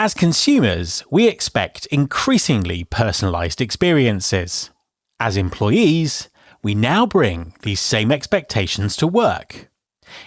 As consumers, we expect increasingly personalized experiences. As employees, we now bring these same expectations to work.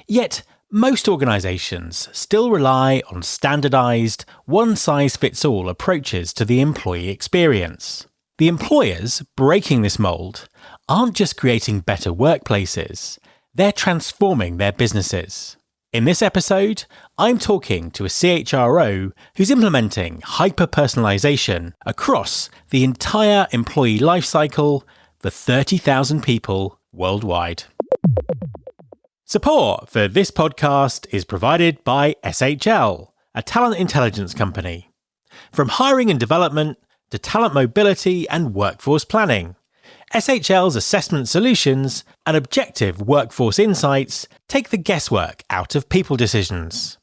Yet, most organizations still rely on standardized, one-size-fits-all approaches to the employee experience. The employers breaking this mold aren't just creating better workplaces, they're transforming their businesses. In this episode, I'm talking to a CHRO who's implementing hyper-personalization across the entire employee lifecycle for 30,000 people worldwide. Support for this podcast is provided by SHL, a talent intelligence company. From hiring and development to talent mobility and workforce planning, SHL's assessment solutions and objective workforce insights take the guesswork out of people decisions.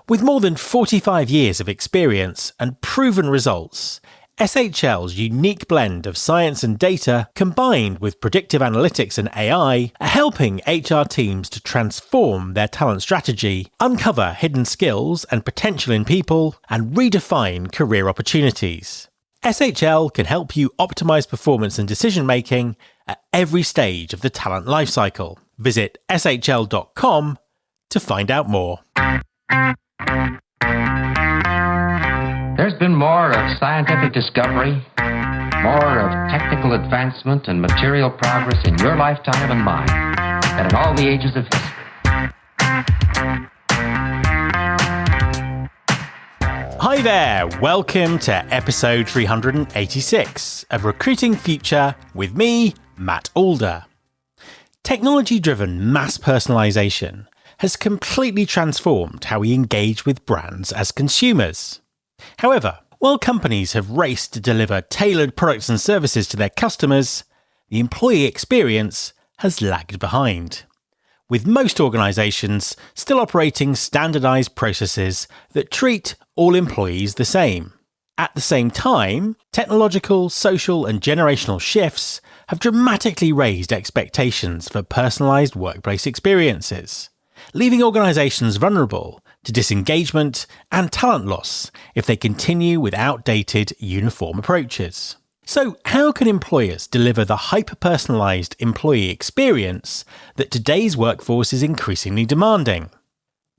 With more than 45 years of experience and proven results, SHL's unique blend of science and data combined with predictive analytics and AI are helping HR teams to transform their talent strategy, uncover hidden skills and potential in people, and redefine career opportunities. SHL can help you optimize performance and decision-making at every stage of the talent lifecycle. Visit shl.com to find out more. There's been more of scientific discovery, more of technical advancement and material progress in your lifetime and mine than in all the ages of history. Hi there, welcome to episode 386 of Recruiting Future with me, Matt Alder. Technology-driven mass personalization has completely transformed how we engage with brands as consumers. However, while companies have raced to deliver tailored products and services to their customers, the employee experience has lagged behind, with most organizations still operating standardized processes that treat all employees the same. At the same time, technological, social, and generational shifts have dramatically raised expectations for personalized workplace experiences, leaving organizations vulnerable to disengagement and talent loss if they continue with outdated, uniform approaches. So, how can employers deliver the hyper-personalized employee experience that today's workforce is increasingly demanding?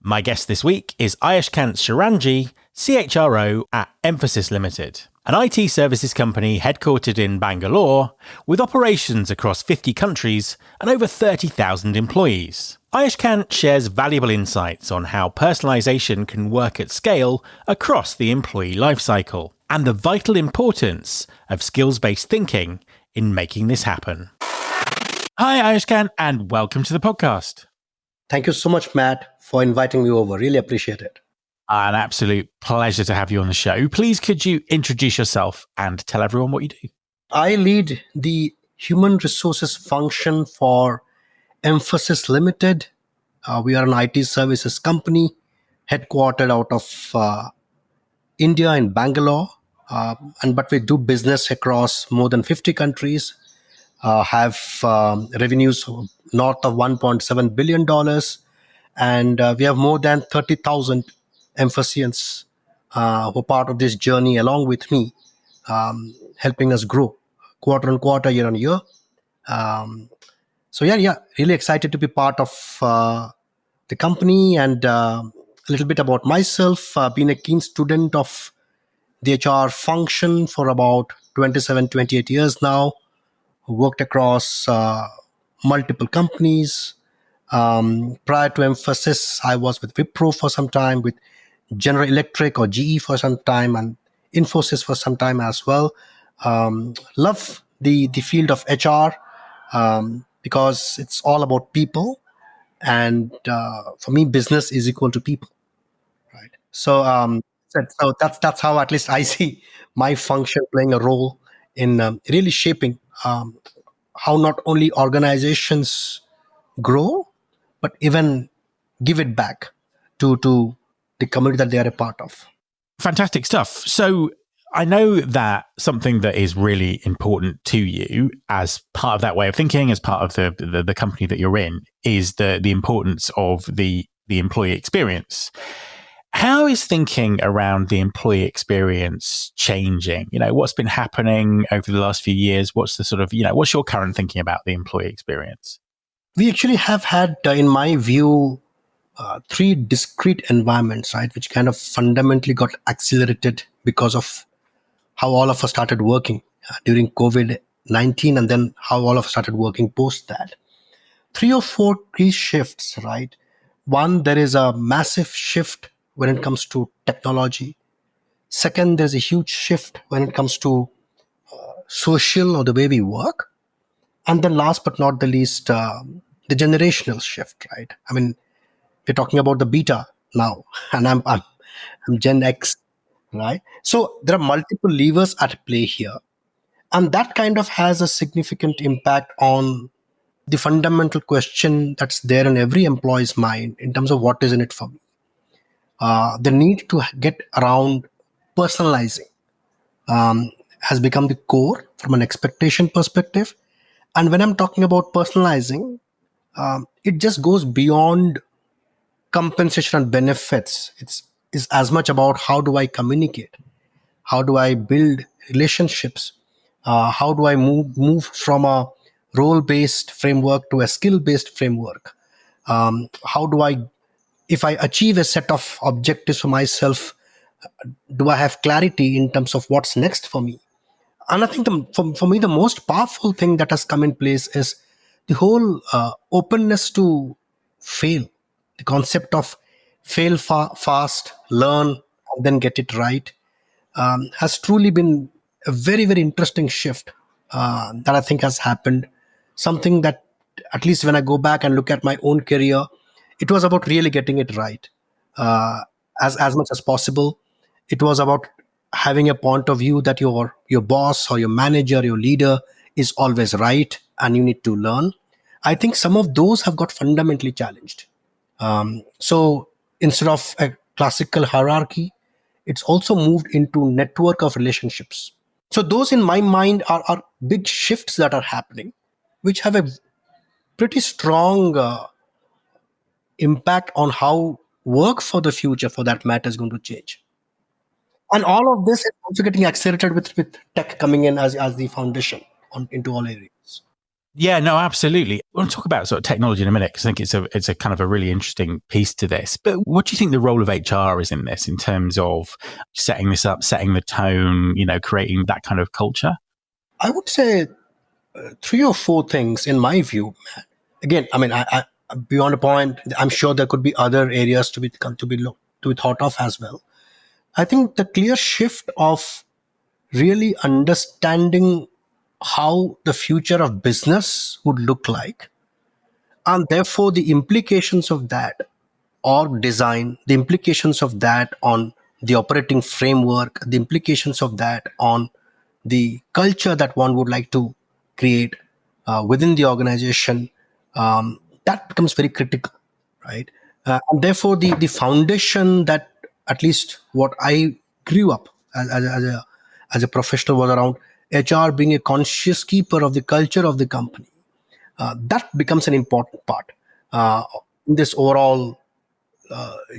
My guest this week is Ayushkant Sharangi, CHRO at Mphasis Limited, an IT services company headquartered in Bangalore with operations across 50 countries and over 30,000 employees. Ayushkant shares valuable insights on how personalization can work at scale across the employee lifecycle and the vital importance of skills-based thinking in making this happen. Hi, Ayushkant, and welcome to the podcast. Thank you so much, Matt, for inviting me over. Really appreciate it. An absolute pleasure to have you on the show. Please, could you introduce yourself and tell everyone what you do? I lead the human resources function for Mphasis Limited. We are an IT services company headquartered out of India in Bangalore. But we do business across more than 50 countries, have revenues north of $1.7 billion, and we have more than 30,000 Emphasians who are part of this journey along with me, helping us grow quarter on quarter, year on year. So really excited to be part of the company, and a little bit about myself. Been a keen student of the HR function for about 27, 28 years now. Worked across multiple companies. Prior to Mphasis, I was with Wipro for some time, with General Electric or GE for some time, and Infosys for some time as well. Love the field of HR because it's all about people. And for me, business is equal to people, right? So that's how at least I see my function playing a role in really shaping how not only organizations grow, but even give it back to the community that they are a part of. Fantastic stuff. So I know that something that is really important to you as part of that way of thinking, as part of the company that you're in, is the importance of the employee experience. How is thinking around the employee experience changing? What's been happening over the last few years? What's the sort of, what's your current thinking about the employee experience? We actually have had, in my view, three discrete environments, right, which kind of fundamentally got accelerated because of how all of us started working during COVID-19, and then how all of us started working post that. Three or four key shifts, right? One, there is a massive shift when it comes to technology. Second, there's a huge shift when it comes to social or the way we work. And then last but not the least, the generational shift, right? I mean, we're talking about the beta now, and I'm Gen X, right? So there are multiple levers at play here, and that kind of has a significant impact on the fundamental question that's there in every employee's mind in terms of what is in it for me. The need to get around personalizing has become the core from an expectation perspective. And when I'm talking about personalizing, it just goes beyond compensation and benefits. It's as much about how do I communicate, how do I build relationships, how do I move from a role based framework to a skill based framework. How do I, if I achieve a set of objectives for myself, do I have clarity in terms of what's next for me? And I think for me, the most powerful thing that has come in place is the whole openness to fail, the concept of fail fast, learn, and then get it right, has truly been a very, very interesting shift that I think has happened. Something that, at least when I go back and look at my own career, it was about really getting it right uh, as much as possible. It was about having a point of view that your boss or your manager, your leader is always right, and you need to learn. I think some of those have got fundamentally challenged. So instead of a classical hierarchy, it's also moved into network of relationships. So those in my mind are big shifts that are happening, which have a pretty strong impact on how work for the future, for that matter, is going to change. And all of this is also getting accelerated with tech coming in as the foundation into all areas. Yeah, no, absolutely. We'll talk about sort of technology in a minute because I think it's a kind of a really interesting piece to this. But what do you think the role of HR is in this in terms of setting this up, setting the tone, creating that kind of culture? I would say three or four things in my view. Again, I mean, beyond a point, I'm sure there could be other areas to be thought of as well. I think the clear shift of really understanding how the future of business would look like, and therefore the implications of that org design, the implications of that on the operating framework, the implications of that on the culture that one would like to create within the organization, that becomes very critical, right? And therefore, the foundation that, at least what I grew up as a professional, was around HR being a conscious keeper of the culture of the company. That becomes an important part in this overall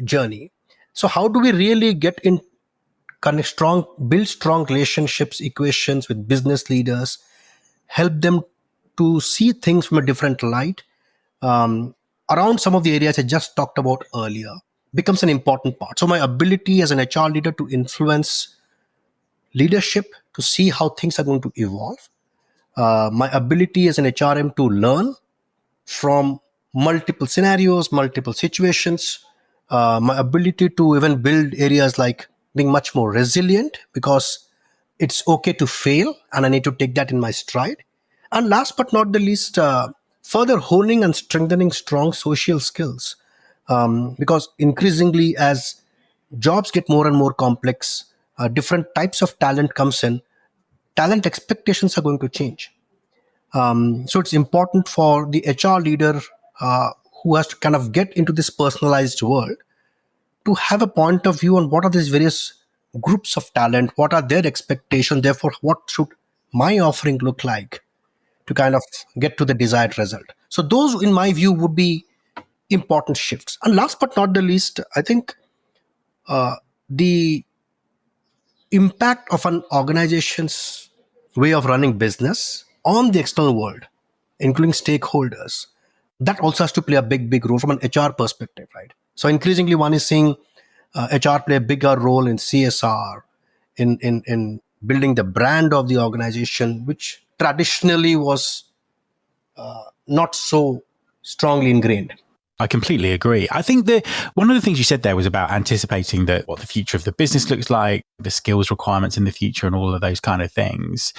journey. So how do we really get in build strong relationships, equations with business leaders, help them to see things from a different light, um, around some of the areas I just talked about earlier, becomes an important part. So my ability as an HR leader to influence leadership, to see how things are going to evolve, my ability as an HRM to learn from multiple scenarios, multiple situations, my ability to even build areas like being much more resilient, because it's okay to fail and I need to take that in my stride. And last but not the least, further honing and strengthening strong social skills. Because increasingly, as jobs get more and more complex, different types of talent comes in, talent expectations are going to change. So it's important for the HR leader who has to kind of get into this personalized world to have a point of view on what are these various groups of talent, what are their expectations, therefore, what should my offering look like to kind of get to the desired result. So those, in my view, would be important shifts. And last but not the least, I think the impact of an organization's way of running business on the external world, including stakeholders, that also has to play a big role from an HR perspective, right? So increasingly, one is seeing HR play a bigger role in CSR, in building the brand of the organization, which traditionally was not so strongly ingrained. I completely agree. I think that one of the things you said there was about anticipating that what the future of the business looks like, the skills requirements in the future, and all of those kind of things.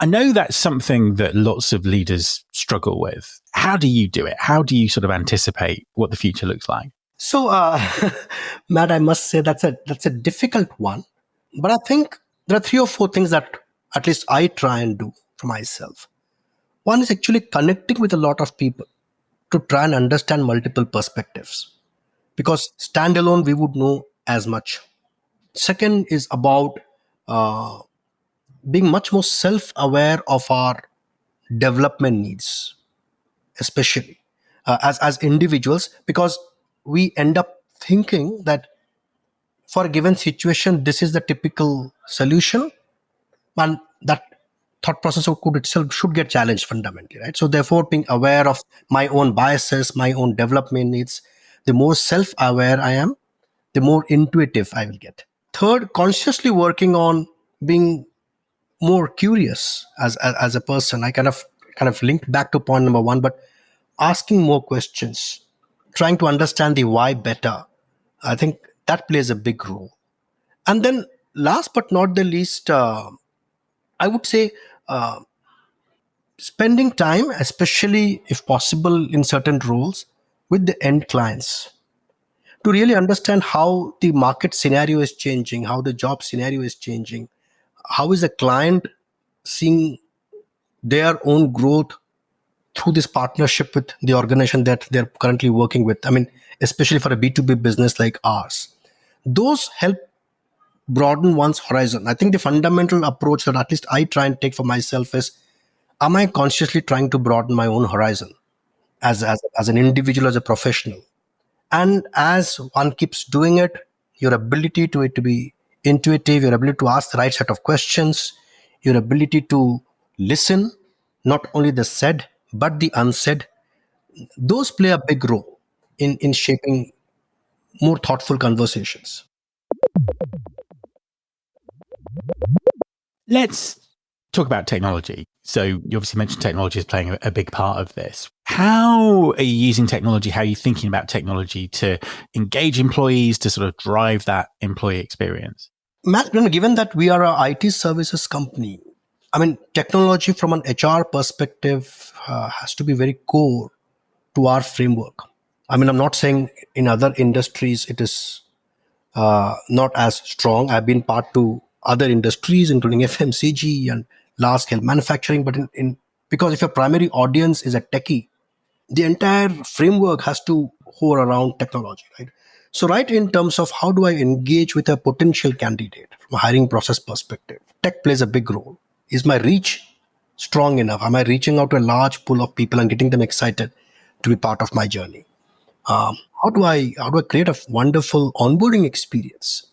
I know that's something that lots of leaders struggle with. How do you do it? How do you sort of anticipate what the future looks like? So, Matt, I must say that's a difficult one, but I think there are three or four things that at least I try and do for myself. One is actually connecting with a lot of people to try and understand multiple perspectives, because standalone we would know as much. Second is about uh, being much more self-aware of our development needs, especially as individuals, because we end up thinking that for a given situation this is the typical solution, and that thought process of code itself should get challenged fundamentally, right? So therefore, being aware of my own biases, my own development needs, the more self-aware I am, the more intuitive I will get. Third, consciously working on being more curious as a person. I kind of linked back to point number one, but asking more questions, trying to understand the why better. I think that plays a big role. And then, last but not the least, I would say spending time, especially if possible in certain roles, with the end clients to really understand how the market scenario is changing, how the job scenario is changing, how is the client seeing their own growth through this partnership with the organization that they're currently working with. I mean, especially for a B2B business like ours. Those help broaden one's horizon. I think the fundamental approach that at least I try and take for myself is, am I consciously trying to broaden my own horizon as an individual, as a professional? And as one keeps doing it, your ability to it to be intuitive, your ability to ask the right set of questions, your ability to listen, not only the said but the unsaid, those play a big role in shaping more thoughtful conversations. Let's talk about technology. So you obviously mentioned technology is playing a big part of this. How are you using technology? How are you thinking about technology to engage employees, to sort of drive that employee experience? Matt, given that we are a IT services company, I mean, technology from an HR perspective has to be very core to our framework. I mean, I'm not saying in other industries it is not as strong. I've been part to other industries, including FMCG and large scale manufacturing. But because if your primary audience is a techie, the entire framework has to hold around technology, right? So, right in terms of how do I engage with a potential candidate from a hiring process perspective, tech plays a big role. Is my reach strong enough? Am I reaching out to a large pool of people and getting them excited to be part of my journey? How do I create a wonderful onboarding experience?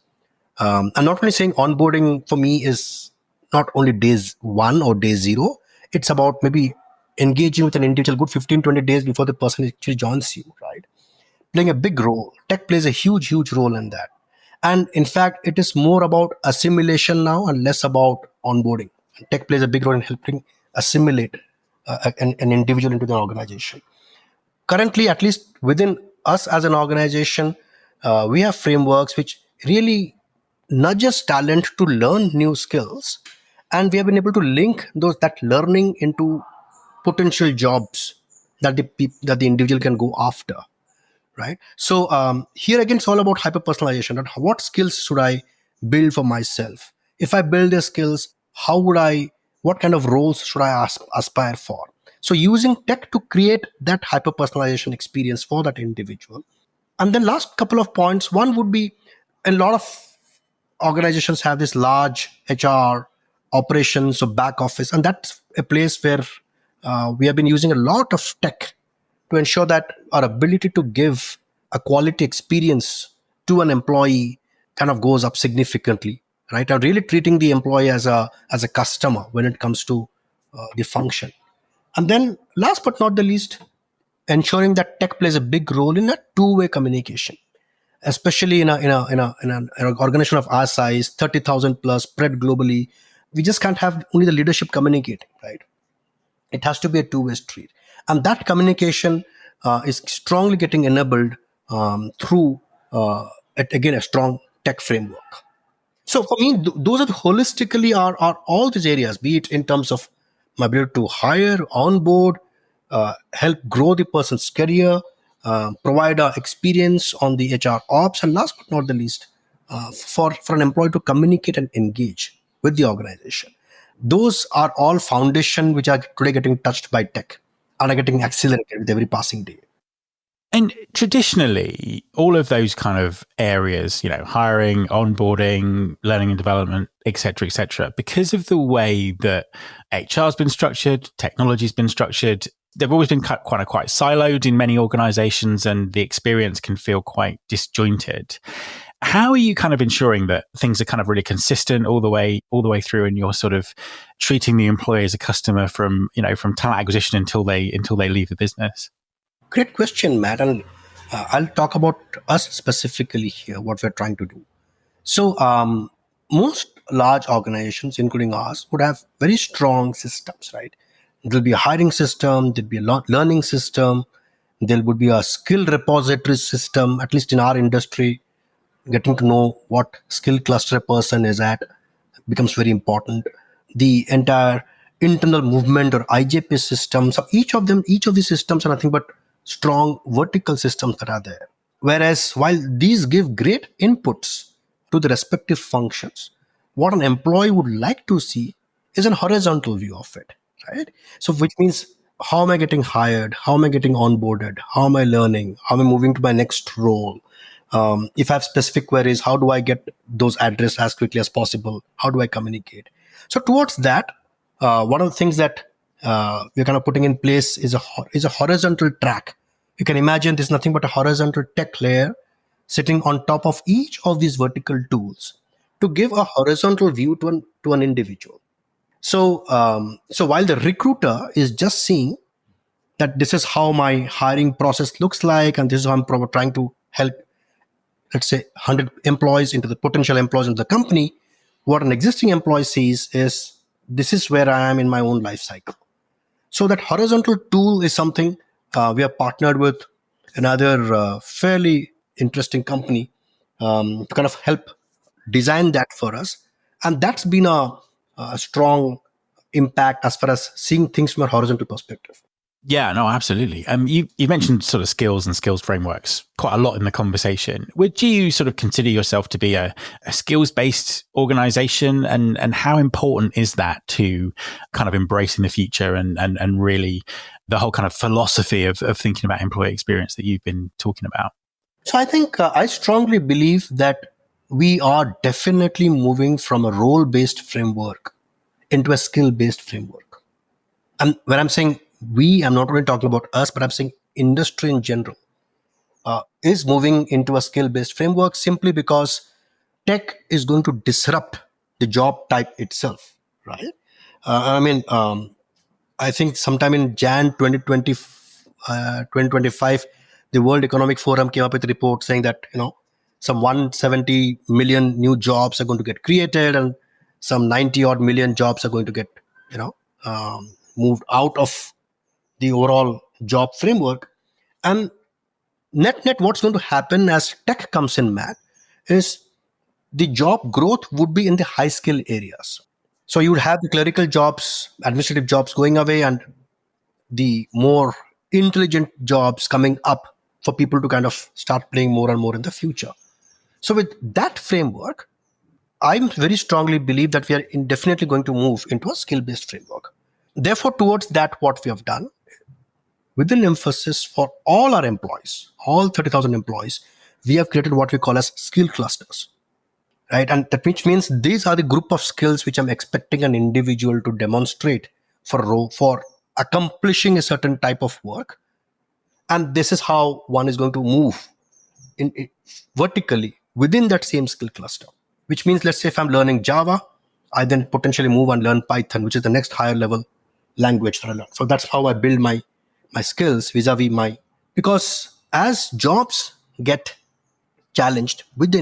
I'm not only saying onboarding for me is not only days one or day zero. It's about maybe engaging with an individual good 15-20 days before the person actually joins you, right? Playing a big role. Tech plays a huge role in that. And in fact, it is more about assimilation now and less about onboarding. Tech plays a big role in helping assimilate an individual into the organization. Currently, at least within us as an organization, we have frameworks which really nudges talent to learn new skills, and we have been able to link that learning into potential jobs that the individual can go after, right? So here again, it's all about hyper personalization. That what skills should I build for myself? If I build the skills, how would I? What kind of roles should I aspire for? So using tech to create that hyper personalization experience for that individual. And then last couple of points. One would be, a lot of organizations have this large HR operations or back office, and that's a place where we have been using a lot of tech to ensure that our ability to give a quality experience to an employee kind of goes up significantly, right? And really treating the employee as a customer when it comes to the function. And then last but not the least, ensuring that tech plays a big role in a two-way communication, especially in an organization of our size, 30,000 plus, spread globally. We just can't have only the leadership communicating, right? It has to be a two-way street, and that communication is strongly getting enabled through again a strong tech framework. So for me, those are holistically are all these areas, be it in terms of my ability to hire, onboard, help grow the person's career, provide experience on the HR ops, and last but not the least, for an employee to communicate and engage with the organization. Those are all foundation which are today getting touched by tech and are getting accelerated with every passing day. And traditionally, all of those kind of areas, hiring, onboarding, learning and development, et cetera, because of the way that HR has been structured, technology has been structured, they've always been quite siloed in many organizations, and the experience can feel quite disjointed. How are you kind of ensuring that things are kind of really consistent all the way through, and you're sort of treating the employee as a customer from talent acquisition until they leave the business? Great question, Matt. And I'll talk about us specifically here, what we're trying to do. So, most large organizations, including ours, would have very strong systems, right? There'll be a hiring system, there'll be a learning system, there would be a skill repository system, at least in our industry. Getting to know what skill cluster a person is at becomes very important. The entire internal movement or IJP systems, so each of these systems are nothing but strong vertical systems that are there. Whereas while these give great inputs to the respective functions, what an employee would like to see is a horizontal view of it, right? So which means, how am I getting hired? How am I getting onboarded? How am I learning? How am I moving to my next role? If I have specific queries, how do I get those addressed as quickly as possible? How do I communicate? So towards that, one of the things that we're kind of putting in place is a horizontal track. You can imagine there's nothing but a horizontal tech layer sitting on top of each of these vertical tools to give a horizontal view to an individual. So while the recruiter is just seeing that this is how my hiring process looks like, and this is how I'm trying to help, let's say, 100 employees into the potential employees in the company, what an existing employee sees is, this is where I am in my own life cycle. So that horizontal tool is something we have partnered with another fairly interesting company to kind of help design that for us. And that's been a strong impact as far as seeing things from a horizontal perspective. Yeah, no, absolutely. You mentioned sort of skills and skills frameworks quite a lot in the conversation. Would you sort of consider yourself to be a skills-based organization, and how important is that to kind of embracing the future and really the whole kind of philosophy of thinking about employee experience that you've been talking about? So I think I strongly believe that we are definitely moving from a role-based framework into a skill-based framework. And when I'm saying we, I'm not only talking about us, but I'm saying industry in general is moving into a skill-based framework, simply because tech is going to disrupt the job type itself, right? I think sometime in Jan 2025, the World Economic Forum came up with a report saying that, some 170 million new jobs are going to get created, and some 90 odd million jobs are going to get, moved out of the overall job framework. And net, what's going to happen as tech comes in, Matt, is the job growth would be in the high skill areas. So you would have the clerical jobs, administrative jobs going away, and the more intelligent jobs coming up for people to kind of start playing more and more in the future. So with that framework, I very strongly believe that we are definitely going to move into a skill-based framework. Therefore, towards that, what we have done, with an emphasis for all our employees, all 30,000 employees, we have created what we call as skill clusters, right? And that which means these are the group of skills which I'm expecting an individual to demonstrate for accomplishing a certain type of work. And this is how one is going to move vertically within that same skill cluster. Which means, let's say if I'm learning Java, I then potentially move and learn Python, which is the next higher level language that I learn. So that's how I build my skills vis-a-vis because as jobs get challenged with the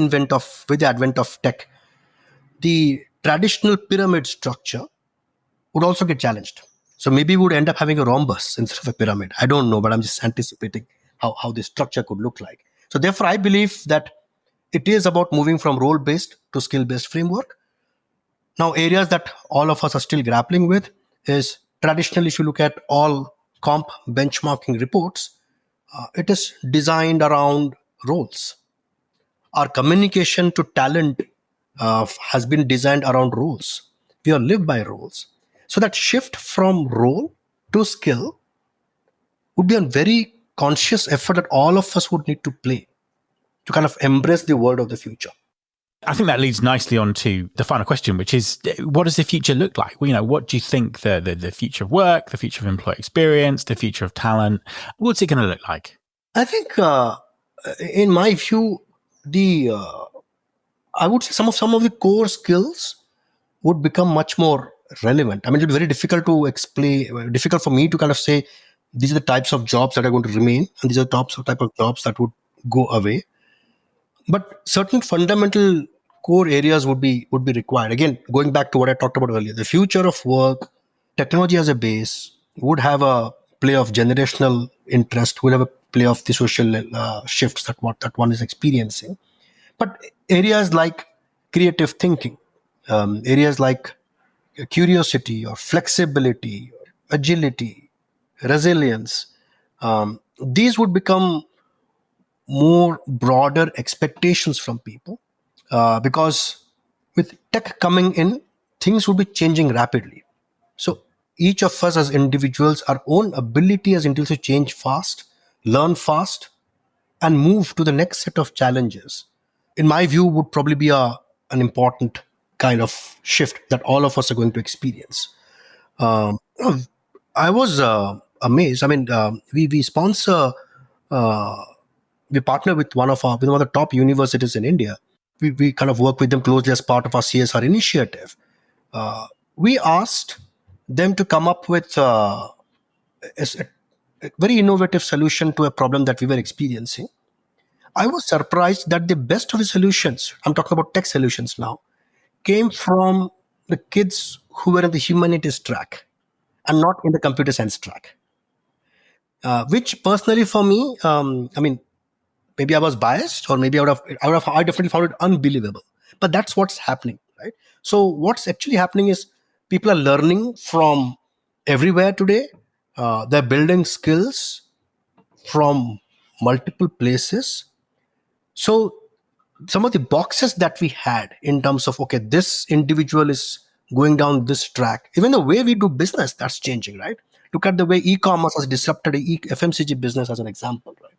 advent of tech, the traditional pyramid structure would also get challenged. So maybe we would end up having a rhombus instead of a pyramid. I don't know, but I'm just anticipating how this structure could look like. So therefore, I believe that it is about moving from role-based to skill-based framework. Now, areas that all of us are still grappling with is traditionally, if you look at all comp benchmarking reports, it is designed around roles. Our communication to talent has been designed around roles. We are lived by roles. So that shift from role to skill would be a very conscious effort that all of us would need to play to kind of embrace the world of the future. I think that leads nicely on to the final question, which is, what does the future look like? Well, what do you think the future of work, the future of employee experience, the future of talent, what's it going to look like? I think, in my view, I would say some of the core skills would become much more relevant. I mean, it'll be very difficult to explain, difficult for me to kind of say these are the types of jobs that are going to remain, and these are the type of jobs that would go away. But certain fundamental core areas would be required. Again, going back to what I talked about earlier, the future of work, technology as a base would have a play of generational interest, would have a play of the social shifts that one is experiencing. But areas like creative thinking, areas like curiosity or flexibility, or agility, resilience, these would become more broader expectations from people because with tech coming in, things would be changing rapidly. So each of us as individuals, our own ability as individuals to change fast, learn fast, and move to the next set of challenges, in my view, would probably be an important kind of shift that all of us are going to experience. Um, I was amazed. I mean, we sponsor, we partner with one of the top universities in India. We kind of work with them closely as part of our CSR initiative. We asked them to come up with a very innovative solution to a problem that we were experiencing. I was surprised that the best of the solutions, I'm talking about tech solutions now, came from the kids who were in the humanities track and not in the computer science track. Which personally for me, I mean, maybe I was biased, or maybe I definitely found it unbelievable. But that's what's happening, right? So what's actually happening is people are learning from everywhere today. They're building skills from multiple places. So some of the boxes that we had in terms of, okay, this individual is going down this track, even the way we do business, that's changing, right? Look at the way e-commerce has disrupted the FMCG business as an example, right?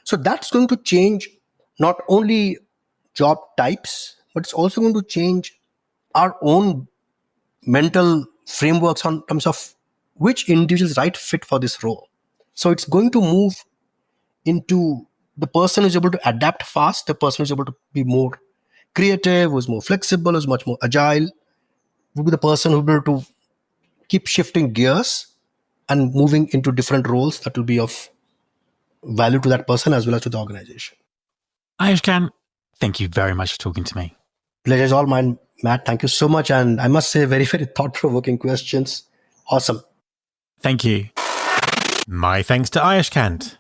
So that's going to change not only job types, but it's also going to change our own mental frameworks on terms of which individual is right fit for this role. So it's going to move into the person who's able to adapt fast, the person who's able to be more creative, who's more flexible, who's much more agile, will be the person who'll be able to keep shifting gears and moving into different roles that will be of value to that person as well as to the organization. Ayushkan, thank you very much for talking to me. Pleasure is all mine, Matt. Thank you so much. And I must say, very, very thought-provoking questions. Awesome. Thank you. My thanks to Ayushkan.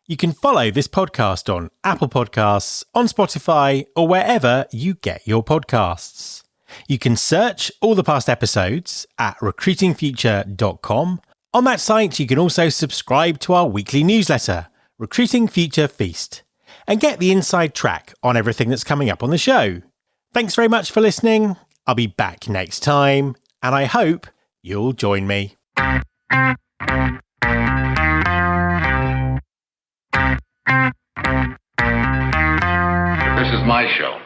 You can follow this podcast on Apple Podcasts, on Spotify, or wherever you get your podcasts. You can search all the past episodes at recruitingfuture.com. On that site, you can also subscribe to our weekly newsletter, Recruiting Future Feast, and get the inside track on everything that's coming up on the show. Thanks very much for listening. I'll be back next time, and I hope you'll join me. This is my show.